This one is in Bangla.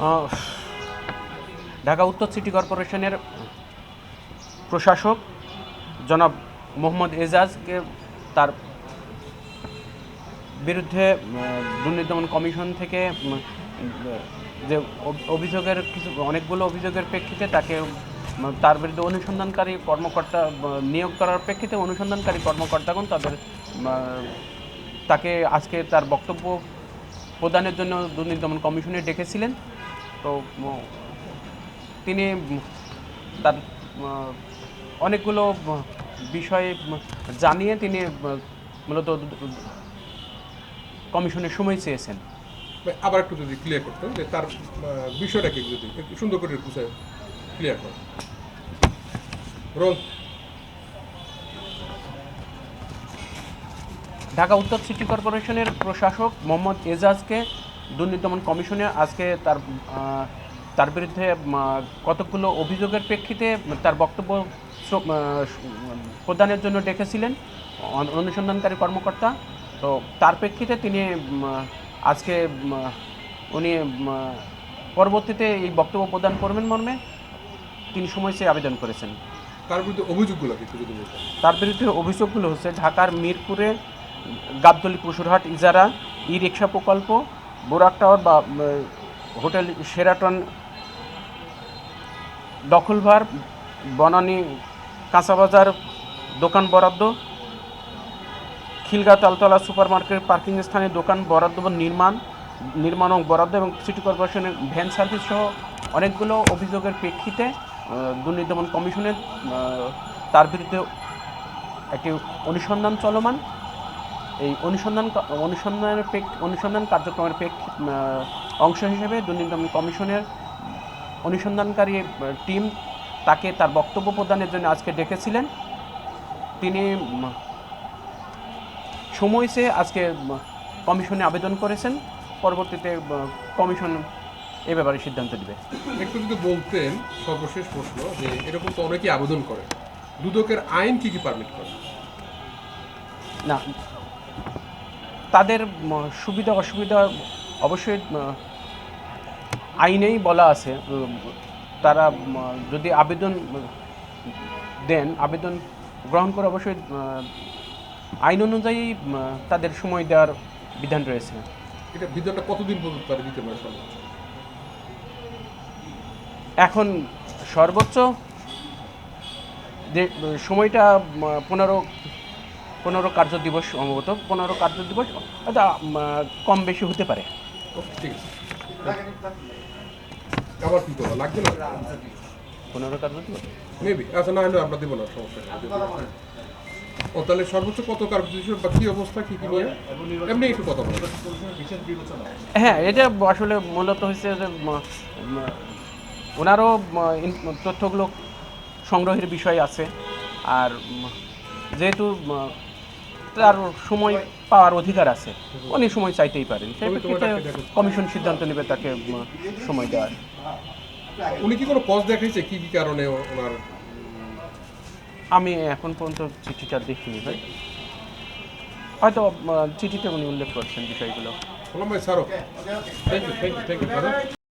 আহ, ঢাকা উত্তর সিটি কর্পোরেশনের প্রশাসক জনাব মোহাম্মদ এজাজকে তার বিরুদ্ধে দুর্নীতি দমন কমিশন থেকে যে অভিযোগের অনেকগুলো অভিযোগের প্রেক্ষিতে তাকে তার বিরুদ্ধে অনুসন্ধানকারী কর্মকর্তা নিয়োগ করার প্রেক্ষিতে অনুসন্ধানকারী কর্মকর্তাগণ তাকে আজকে তার বক্তব্য প্রদানের জন্য দুর্নীতি দমন কমিশনে ডেকেছিলেন। তো তিনি তার অনেকগুলো বিষয় জানিয়ে তিনি মূলত কমিশনের সময় চেয়েছেন। আবার একটু যদি ক্লিয়ার করতেন যে তার বিষয়টাকে যদি একটু সুন্দর করে ক্লিয়ার করেন। রোল। ঢাকা উত্তর সিটি কর্পোরেশনের প্রশাসক মোহাম্মদ এজাজকে দুর্নীতি দমন কমিশনে আজকে তার বিরুদ্ধে কতকগুলো অভিযোগের প্রেক্ষিতে তার বক্তব্য প্রদানের জন্য ডেকেছিলেন অনুসন্ধানকারী কর্মকর্তা। তো তার প্রেক্ষিতে তিনি আজকে উনি পরবর্তীতে এই বক্তব্য প্রদান করবেন মর্মে তিনি সময় চেয়ে আবেদন করেছেন। তার বিরুদ্ধে অভিযোগগুলো একটু যদি বলতেন। তার বিরুদ্ধে অভিযোগগুলো হচ্ছে ঢাকার মিরপুরে গাবতলী পশুরহাট ইজারা, ই রিক্সা প্রকল্প, বোরাক টাওয়ার বা হোটেল শেরাটন দখলভার, বনানী কাঁচাবাজার দোকান বরাদ্দ, Khilgaon Taltala super market parking স্থানে দোকান বরাদ্দ বা নির্মাণ ও বরাদ্দ এবং সিটি কর্পোরেশনের ভ্যান সার্ভিস সহ অনেকগুলো অভিযোগের প্রেক্ষিতে দুর্নীতি দমন কমিশনের তার বিরুদ্ধে একটি অনুসন্ধান চলমান। এই অনুসন্ধান কার্যক্রমের অংশ হিসেবে দুর্নীতি দমন কমিশনের অনুসন্ধানকারী টিম তাকে তার বক্তব্য প্রদানের জন্য আজকে ডেকেছিলেন। তিনি সময় চেয়ে আজকে কমিশনে আবেদন করেছেন। পরবর্তীতে কমিশন এ ব্যাপারে সিদ্ধান্ত দেবে। একটু যদি বলতেন, সর্বশেষ প্রশ্ন, যে এরকম তো অনেকেই আবেদন করে, দুদকের আইন কি পারমিট করে? না, তাদের সুবিধা অসুবিধা অবশ্যই আইনেই বলা আছে। তারা যদি আবেদন দেন, আবেদন গ্রহণ করে অবশ্যই আইন অনুযায়ী তাদের সময় দেওয়ার বিধান রয়েছে। এটা বিধানটা কতদিন পর্যন্ত তারা দিতে পারে সর্বোচ্চ? এখন সর্বোচ্চ যে সময়টা 15 কার্য দিবস, সম্ভবত 15 কার্য দিবস, এটা কম বেশি হতে পারে। ঠিক আছে। আবার কি করবো, লাগবে না 15 কার্য দিবস মেবি। আচ্ছা, না হলে আমরা দেবো না, সমস্যা নেই। ও তাহলে সর্বোচ্চ কত কার্য দিবস বা কী অবস্থা, কী কী নিয়ে এমনি একটু কথা বলবো। হ্যাঁ, এটা আসলে মূলত হচ্ছে যে ওনারও তথ্যগুলো সংগ্রহের বিষয় আছে। আর যেহেতু তার সময় পাওয়ার অধিকার আছে, উনি সময় চাইতেই পারেন। সেই প্রেক্ষিতে কমিশন সিদ্ধান্ত নেবে তাকে সময় দেওয়ার। উনি কি কোনো কজ দেখাইছে কি কি কারণে ওনার? আমি এখন পর্যন্ত চিঠিটা দেখিনি ভাই, হয়তো চিঠিতে উনি উল্লেখ করছেন বিষয়গুলো। বললাম ভাই, স্যারও থ্যাংক ইউ।